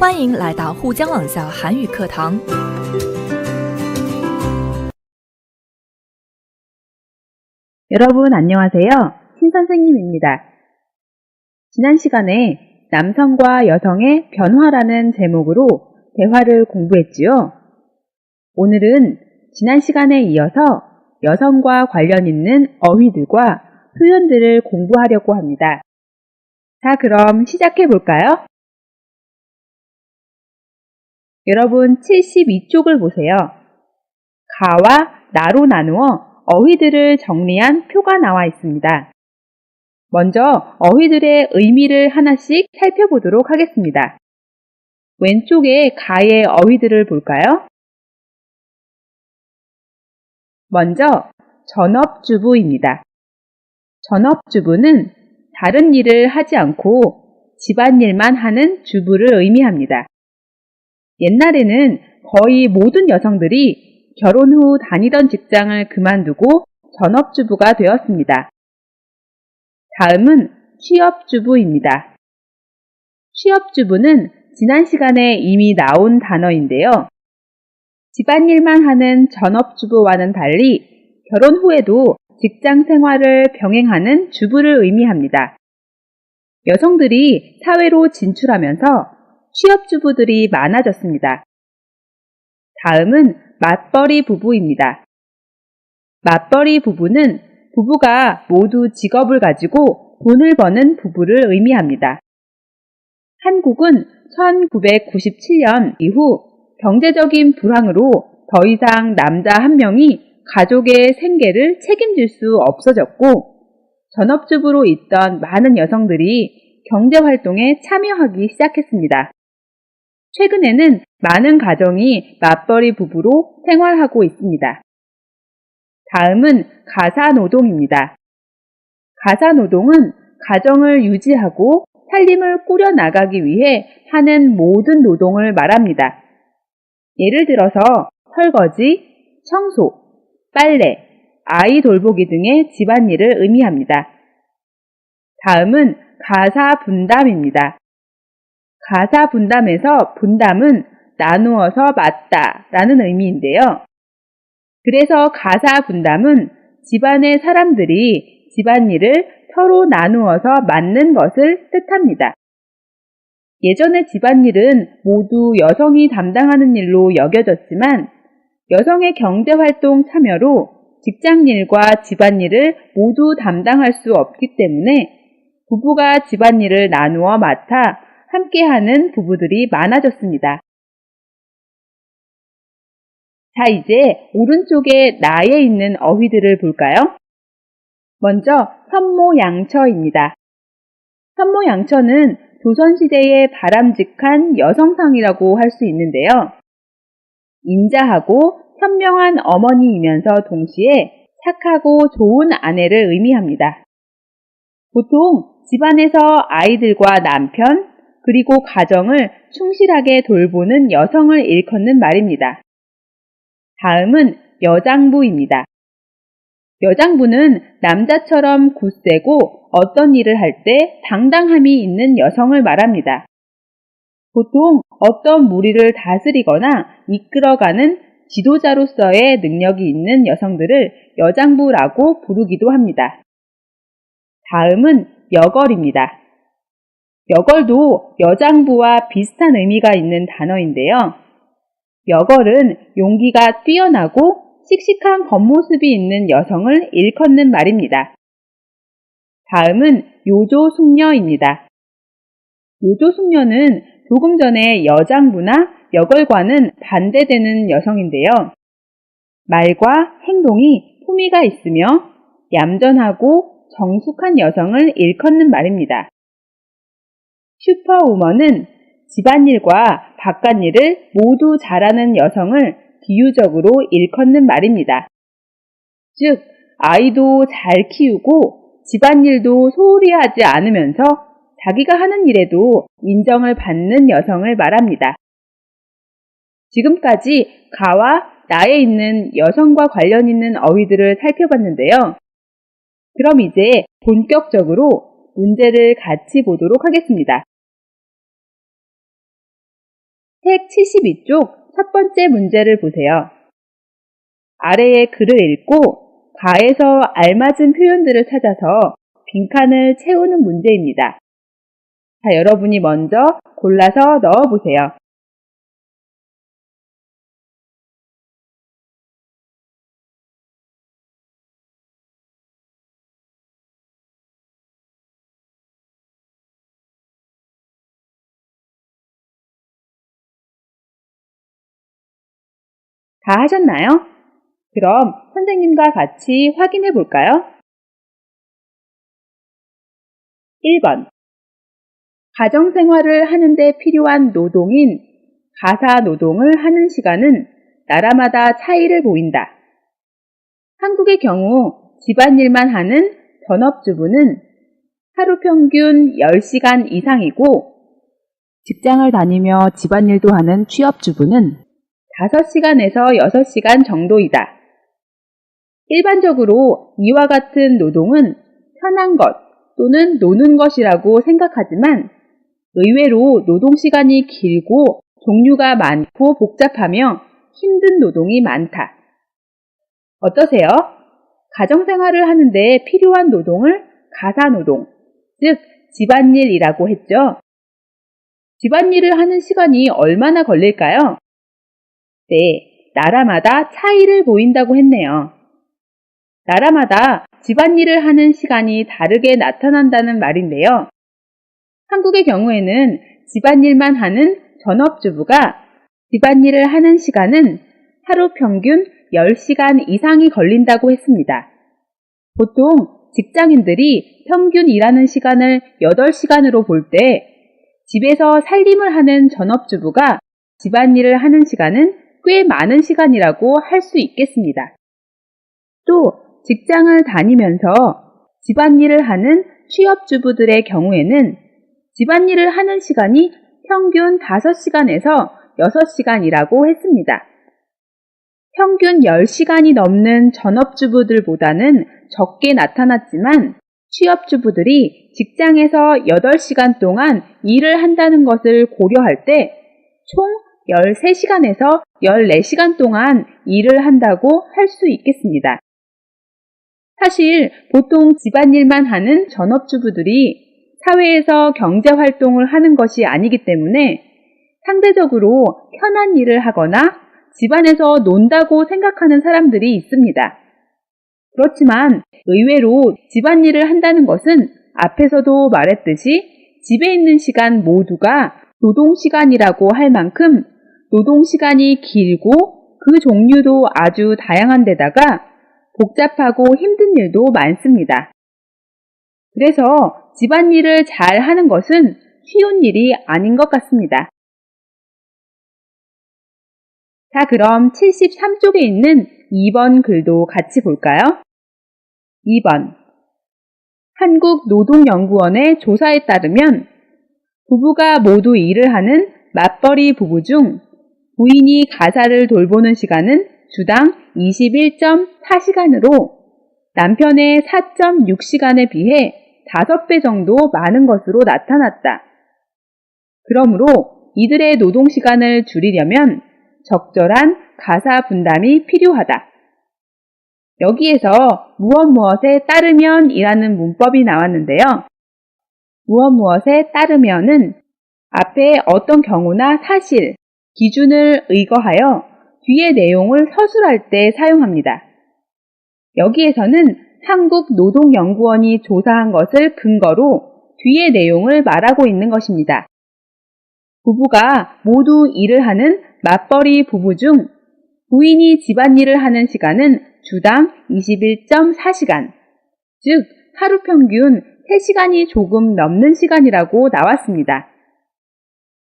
欢迎来到沪江网校韩语课堂。 여러분 안녕하세요. 신선생님입니다. 지난 시간에 남성과 여성의 변화라는 제목으로 대화를 공부했지요. 오늘은 지난 시간에 이어서 여성과 관련 있는 어휘들과 표현들을 공부하려고 합니다. 자, 그럼 시작해 볼까요? 여러분 72쪽을 보세요. 가와 나로 나누어 어휘들을 정리한 표가 나와 있습니다. 먼저 어휘들의 의미를 하나씩 살펴보도록 하겠습니다. 왼쪽에 가의 어휘들을 볼까요? 먼저 전업주부입니다. 전업주부는 다른 일을 하지 않고 집안일만 하는 주부를 의미합니다. 옛날에는 거의 모든 여성들이 결혼 후 다니던 직장을 그만두고 전업주부가 되었습니다. 다음은 취업주부입니다. 취업주부는 지난 시간에 이미 나온 단어인데요. 집안일만 하는 전업주부와는 달리 결혼 후에도 직장 생활을 병행하는 주부를 의미합니다. 여성들이 사회로 진출하면서 취업주부들이 많아졌습니다. 다음은 맞벌이 부부입니다. 맞벌이 부부는 부부가 모두 직업을 가지고 돈을 버는 부부를 의미합니다. 한국은 1997년 이후 경제적인 불황으로 더 이상 남자 한 명이 가족의 생계를 책임질 수 없어졌고 전업주부로 있던 많은 여성들이 경제활동에 참여하기 시작했습니다. 최근에는 많은 가정이 맞벌이 부부로 생활하고 있습니다. 다음은 가사노동입니다. 가사노동은 가정을 유지하고 살림을 꾸려나가기 위해 하는 모든 노동을 말합니다. 예를 들어서 설거지, 청소, 빨래, 아이 돌보기 등의 집안일을 의미합니다. 다음은 가사분담입니다. 가사분담에서 분담은 나누어서 맡다 라는 의미인데요. 그래서 가사분담은 집안의 사람들이 집안일을 서로 나누어서 맡는 것을 뜻합니다. 예전의 집안일은 모두 여성이 담당하는 일로 여겨졌지만 여성의 경제활동 참여로 직장일과 집안일을 모두 담당할 수 없기 때문에 부부가 집안일을 나누어 맡아 함께하는 부부들이 많아졌습니다. 자, 이제 오른쪽에 나에 있는 어휘들을 볼까요? 먼저 현모양처입니다. 현모양처는 조선시대의 바람직한 여성상이라고 할 수 있는데요. 인자하고 현명한 어머니이면서 동시에 착하고 좋은 아내를 의미합니다. 보통 집안에서 아이들과 남편, 그리고 가정을 충실하게 돌보는 여성을 일컫는 말입니다. 다음은 여장부입니다. 여장부는 남자처럼 굳세고 어떤 일을 할 때 당당함이 있는 여성을 말합니다. 보통 어떤 무리를 다스리거나 이끌어가는 지도자로서의 능력이 있는 여성들을 여장부라고 부르기도 합니다. 다음은 여걸입니다. 여걸도 여장부와 비슷한 의미가 있는 단어인데요. 여걸은 용기가 뛰어나고 씩씩한 겉모습이 있는 여성을 일컫는 말입니다. 다음은 요조숙녀입니다. 요조숙녀는 조금 전에 여장부나 여걸과는 반대되는 여성인데요. 말과 행동이 품위가 있으며 얌전하고 정숙한 여성을 일컫는 말입니다. 슈퍼우먼은 집안일과 바깥일을 모두 잘하는 여성을 비유적으로 일컫는 말입니다. 즉, 아이도 잘 키우고 집안일도 소홀히 하지 않으면서 자기가 하는 일에도 인정을 받는 여성을 말합니다. 지금까지 가와 나에 있는 여성과 관련 있는 어휘들을 살펴봤는데요. 그럼 이제 본격적으로 문제를 같이 보도록 하겠습니다. 책 72쪽 첫 번째 문제를 보세요. 아래의 글을 읽고 가에서 알맞은 표현들을 찾아서 빈칸을 채우는 문제입니다. 자, 여러분이 먼저 골라서 넣어보세요. 다 하셨나요? 그럼 선생님과 같이 확인해 볼까요? 1번. 가정생활을 하는데 필요한 노동인 가사노동을 하는 시간은 나라마다 차이를 보인다. 한국의 경우 집안일만 하는 전업주부는 하루 평균 10시간 이상이고 직장을 다니며 집안일도 하는 취업주부는 5시간에서 6시간 정도이다. 일반적으로 이와 같은 노동은 편한 것 또는 노는 것이라고 생각하지만 의외로 노동시간이 길고 종류가 많고 복잡하며 힘든 노동이 많다. 어떠세요? 가정생활을 하는데 필요한 노동을 가사노동, 즉 집안일이라고 했죠. 집안일을 하는 시간이 얼마나 걸릴까요? 네, 나라마다 차이를 보인다고 했네요. 나라마다 집안일을 하는 시간이 다르게 나타난다는 말인데요. 한국의 경우에는 집안일만 하는 전업주부가 집안일을 하는 시간은 하루 평균 10시간 이상이 걸린다고 했습니다. 보통 직장인들이 평균 일하는 시간을 8시간으로 볼 때 집에서 살림을 하는 전업주부가 집안일을 하는 시간은 꽤 많은 시간이라고 할 수 있겠습니다. 또 직장을 다니면서 집안일을 하는 취업주부들의 경우에는 집안일을 하는 시간이 평균 5시간에서 6시간이라고 했습니다. 평균 10시간이 넘는 전업주부들보다는 적게 나타났지만 취업주부들이 직장에서 8시간 동안 일을 한다는 것을 고려할 때 총 13시간에서 14시간 동안 일을 한다고 할 수 있겠습니다. 사실 보통 집안일만 하는 전업주부들이 사회에서 경제활동을 하는 것이 아니기 때문에 상대적으로 편한 일을 하거나 집안에서 논다고 생각하는 사람들이 있습니다. 그렇지만 의외로 집안일을 한다는 것은 앞에서도 말했듯이 집에 있는 시간 모두가 노동시간이라고 할 만큼 노동시간이 길고 그 종류도 아주 다양한 데다가 복잡하고 힘든 일도 많습니다. 그래서 집안일을 잘 하는 것은 쉬운 일이 아닌 것 같습니다. 자, 그럼 73쪽에 있는 2번 글도 같이 볼까요? 2번. 한국노동연구원의 조사에 따르면 부부가 모두 일을 하는 맞벌이 부부 중 부인이 가사를 돌보는 시간은 주당 21.4시간으로 남편의 4.6시간에 비해 5배 정도 많은 것으로 나타났다. 그러므로 이들의 노동시간을 줄이려면 적절한 가사 분담이 필요하다. 여기에서 무엇무엇에 따르면 이라는 문법이 나왔는데요. 무엇무엇에 따르면은 앞에 어떤 경우나 사실, 기준을 의거하여 뒤의 내용을 서술할 때 사용합니다. 여기에서는 한국노동연구원이 조사한 것을 근거로 뒤의 내용을 말하고 있는 것입니다. 부부가 모두 일을 하는 맞벌이 부부 중 부인이 집안일을 하는 시간은 주당 21.4시간, 즉 하루 평균 3시간이 조금 넘는 시간이라고 나왔습니다.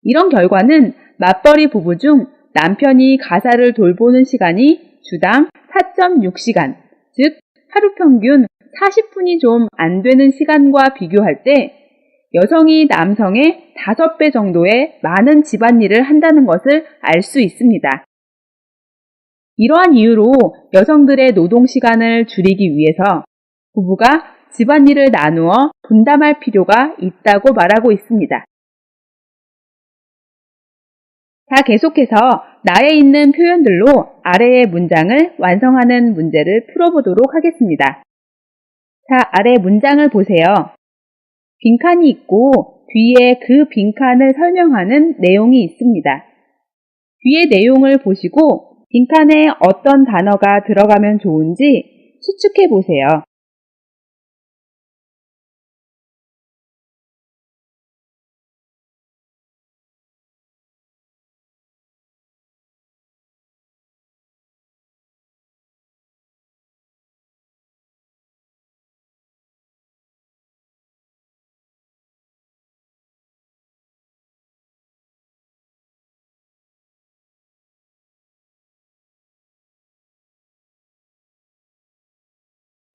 이런 결과는 맞벌이 부부 중 남편이 가사를 돌보는 시간이 주당 4.6시간, 즉 하루 평균 40분이 좀 안 되는 시간과 비교할 때 여성이 남성의 5배 정도의 많은 집안일을 한다는 것을 알 수 있습니다. 이러한 이유로 여성들의 노동시간을 줄이기 위해서 부부가 집안일을 나누어 분담할 필요가 있다고 말하고 있습니다. 자, 계속해서 나에 있는 표현들로 아래의 문장을 완성하는 문제를 풀어보도록 하겠습니다. 자, 아래 문장을 보세요. 빈칸이 있고 뒤에 그 빈칸을 설명하는 내용이 있습니다. 뒤의 내용을 보시고 빈칸에 어떤 단어가 들어가면 좋은지 추측해 보세요.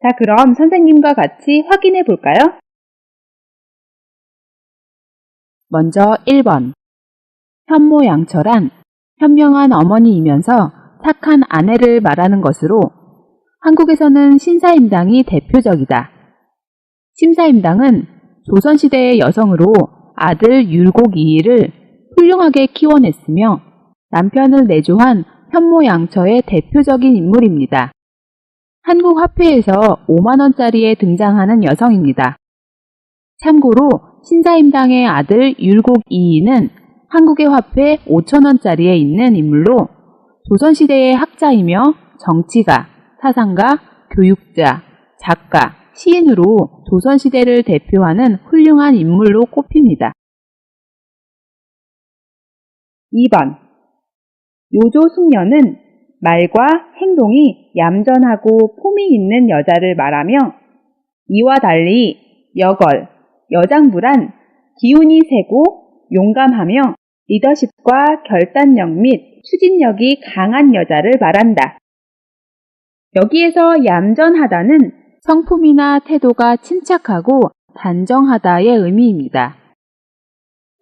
자, 그럼 선생님과 같이 확인해 볼까요? 먼저 1번. 현모양처란 현명한 어머니이면서 착한 아내를 말하는 것으로 한국에서는 신사임당이 대표적이다. 심사임당은 조선시대의 여성으로 아들 율곡이이를 훌륭하게 키워냈으며 남편을 내조한 현모양처의 대표적인 인물입니다. 한국 화폐에서 5만원짜리에 등장하는 여성입니다. 참고로 신사임당의 아들 율곡이이는 한국의 화폐 5,000원짜리에 있는 인물로 조선시대의 학자이며 정치가, 사상가, 교육자, 작가, 시인으로 조선시대를 대표하는 훌륭한 인물로 꼽힙니다. 2번. 요조숙녀는 말과 행동이 얌전하고 폼이 있는 여자를 말하며 이와 달리 여걸, 여장부란 기운이 세고 용감하며 리더십과 결단력 및 추진력이 강한 여자를 말한다. 여기에서 얌전하다는 성품이나 태도가 침착하고 단정하다의 의미입니다.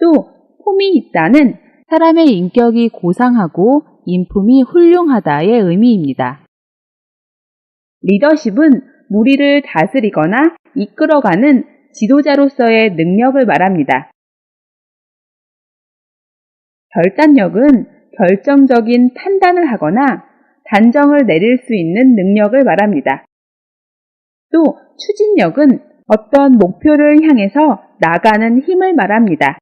또 폼이 있다는 사람의 인격이 고상하고 인품이 훌륭하다의 의미입니다. 리더십은 무리를 다스리거나 이끌어가는 지도자로서의 능력을 말합니다. 결단력은 결정적인 판단을 하거나 단정을 내릴 수 있는 능력을 말합니다. 또 추진력은 어떤 목표를 향해서 나가는 힘을 말합니다.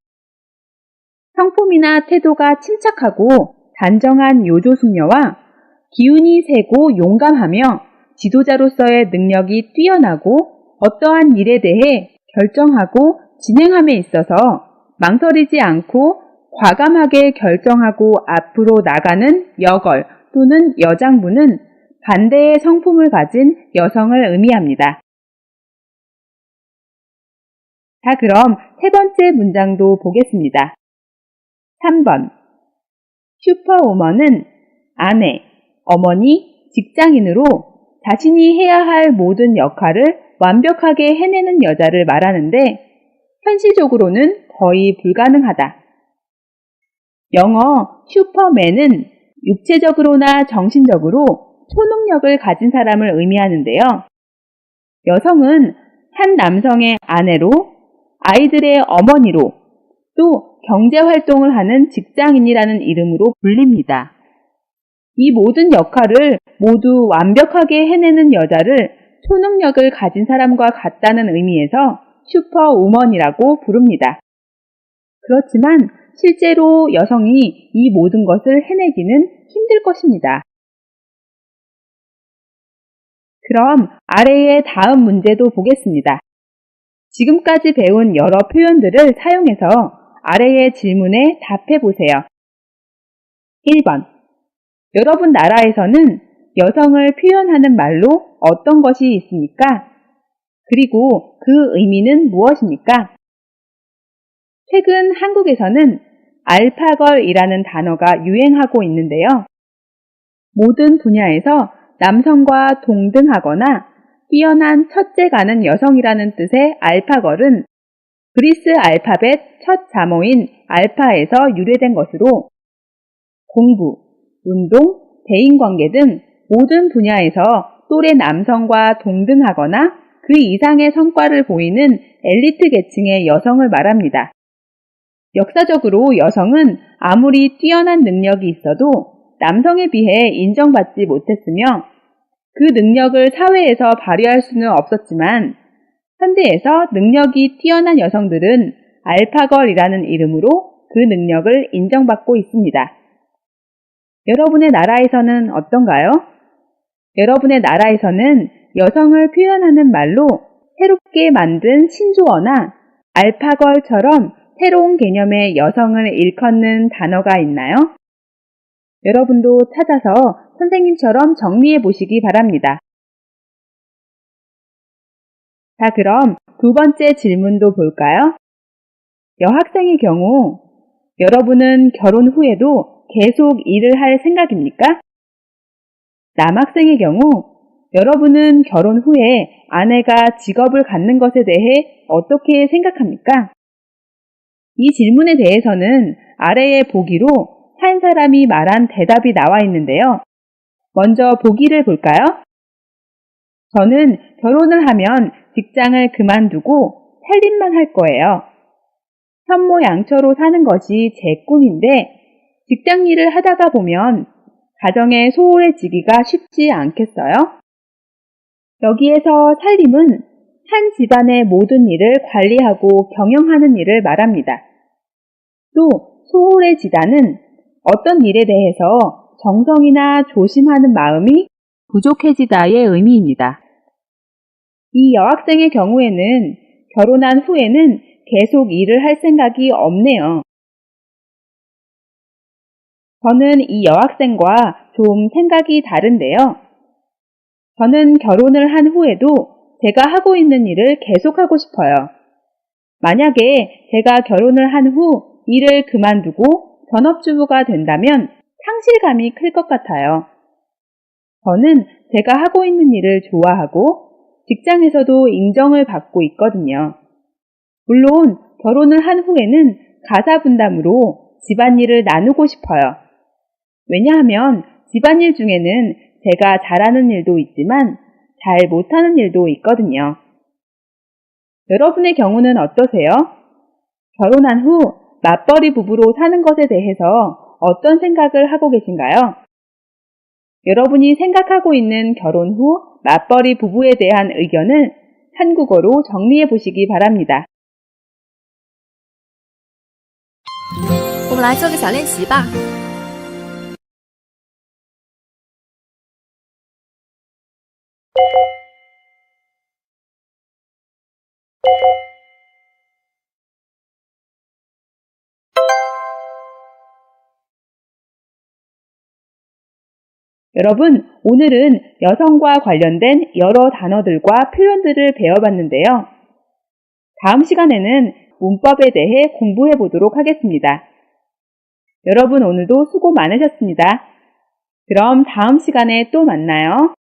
성품이나 태도가 침착하고 단정한 요조숙녀와 기운이 세고 용감하며 지도자로서의 능력이 뛰어나고 어떠한 일에 대해 결정하고 진행함에 있어서 망설이지 않고 과감하게 결정하고 앞으로 나가는 여걸 또는 여장부는 반대의 성품을 가진 여성을 의미합니다. 자, 그럼 세 번째 문장도 보겠습니다. 3번. 슈퍼우먼은 아내, 어머니, 직장인으로 자신이 해야 할 모든 역할을 완벽하게 해내는 여자를 말하는데 현실적으로는 거의 불가능하다. 영어 슈퍼맨은 육체적으로나 정신적으로 초능력을 가진 사람을 의미하는데요. 여성은 한 남성의 아내로, 아이들의 어머니로, 또 경제활동을 하는 직장인이라는 이름으로 불립니다. 이 모든 역할을 모두 완벽하게 해내는 여자를 초능력을 가진 사람과 같다는 의미에서 슈퍼우먼이라고 부릅니다. 그렇지만 실제로 여성이 이 모든 것을 해내기는 힘들 것입니다. 그럼 아래의 다음 문제도 보겠습니다. 지금까지 배운 여러 표현들을 사용해서 아래의 질문에 답해 보세요. 1번. 여러분 나라에서는 여성을 표현하는 말로 어떤 것이 있습니까? 그리고 그 의미는 무엇입니까? 최근 한국에서는 알파걸이라는 단어가 유행하고 있는데요. 모든 분야에서 남성과 동등하거나 뛰어난 첫째가는 여성이라는 뜻의 알파걸은 그리스 알파벳 첫 자모인 알파에서 유래된 것으로 공부, 운동, 대인관계 등 모든 분야에서 또래 남성과 동등하거나 그 이상의 성과를 보이는 엘리트 계층의 여성을 말합니다. 역사적으로 여성은 아무리 뛰어난 능력이 있어도 남성에 비해 인정받지 못했으며 그 능력을 사회에서 발휘할 수는 없었지만 현대에서 능력이 뛰어난 여성들은 알파걸이라는 이름으로 그 능력을 인정받고 있습니다. 여러분의 나라에서는 어떤가요? 여러분의 나라에서는 여성을 표현하는 말로 새롭게 만든 신조어나 알파걸처럼 새로운 개념의 여성을 일컫는 단어가 있나요? 여러분도 찾아서 선생님처럼 정리해 보시기 바랍니다. 자, 그럼 두 번째 질문도 볼까요? 여학생의 경우 여러분은 결혼 후에도 계속 일을 할 생각입니까? 남학생의 경우 여러분은 결혼 후에 아내가 직업을 갖는 것에 대해 어떻게 생각합니까? 이 질문에 대해서는 아래의 보기로 한 사람이 말한 대답이 나와 있는데요. 먼저 보기를 볼까요? 저는 결혼을 하면 직장을 그만두고 살림만 할 거예요. 현모양처로 사는 것이 제 꿈인데 직장 일을 하다가 보면 가정에 소홀해지기가 쉽지 않겠어요? 여기에서 살림은 한 집안의 모든 일을 관리하고 경영하는 일을 말합니다. 또 소홀해지다는 어떤 일에 대해서 정성이나 조심하는 마음이 부족해지다의 의미입니다. 이 여학생의 경우에는 결혼한 후에는 계속 일을 할 생각이 없네요. 저는 이 여학생과 좀 생각이 다른데요. 저는 결혼을 한 후에도 제가 하고 있는 일을 계속하고 싶어요. 만약에 제가 결혼을 한 후 일을 그만두고 전업주부가 된다면 상실감이 클 것 같아요. 저는 제가 하고 있는 일을 좋아하고 직장에서도 인정을 받고 있거든요. 물론 결혼을 한 후에는 가사 분담으로 집안일을 나누고 싶어요. 왜냐하면 집안일 중에는 제가 잘하는 일도 있지만 잘 못하는 일도 있거든요. 여러분의 경우는 어떠세요? 결혼한 후 맞벌이 부부로 사는 것에 대해서 어떤 생각을 하고 계신가요? 여러분이 생각하고 있는 결혼 후 맞벌이 부부에 대한 의견을 한국어로 정리해 보시기 바랍니다. 我们来做个小练习吧。 여러분, 오늘은 여성과 관련된 여러 단어들과 표현들을 배워봤는데요. 다음 시간에는 문법에 대해 공부해 보도록 하겠습니다. 여러분 오늘도 수고 많으셨습니다. 그럼 다음 시간에 또 만나요.